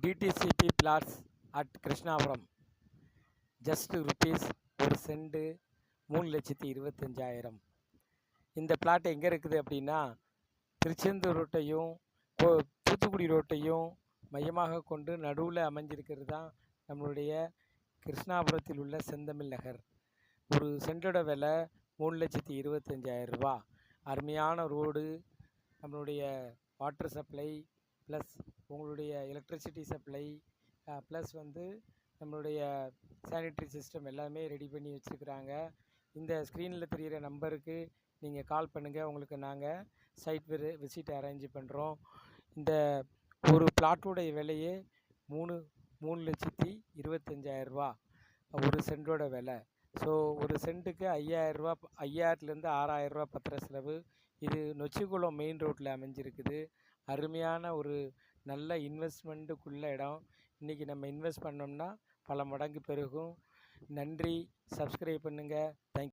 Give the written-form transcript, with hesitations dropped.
DTCP plots at Krishnapuram just rupees ஒரு cent 3,25,000. இந்த plot எங்கே இருக்குது அப்படின்னா, திருச்செந்தூர் ரோட்டையும் தூத்துக்குடி ரோட்டையும் மையமாக கொண்டு நடுவில் அமைஞ்சிருக்கிறது தான் நம்மளுடைய கிருஷ்ணாபுரத்தில் உள்ள செந்தமிழ் நகர். ஒரு சென்டோட விலை 3,25,000 ரூபா. அருமையான ரோடு, நம்மளுடைய வாட்டர் சப்ளை ப்ளஸ் உங்களுடைய எலக்ட்ரிசிட்டி சப்ளை ப்ளஸ் நம்மளுடைய சானிட்டரி சிஸ்டம் எல்லாமே ரெடி பண்ணி வச்சுருக்குறாங்க. இந்த ஸ்க்ரீனில் தெரிகிற நம்பருக்கு நீங்கள் கால் பண்ணுங்கள், உங்களுக்கு நாங்கள் சைட் விசிட் அரேஞ்ச் பண்ணுறோம். இந்த ஒரு பிளாட்டோடைய விலையே 3,25,000 ரூபா ஒரு சென்டோட விலை. ஸோ ஒரு சென்ட்டுக்கு 5,000 ரூபா, 5,000லேருந்து 6,000 ரூபா பத்திர செலவு. இது நொச்சிக்குளம் மெயின் ரோட்டில் அமைஞ்சிருக்குது. அருமையான ஒரு நல்ல இன்வெஸ்ட்மெண்ட்டுக்குள்ள இடம். இன்றைக்கி நம்ம இன்வெஸ்ட் பண்ணோம்னா பல மடங்கு பெருகும். நன்றி. சப்ஸ்கிரைப் பண்ணுங்கள். தேங்க்யூ.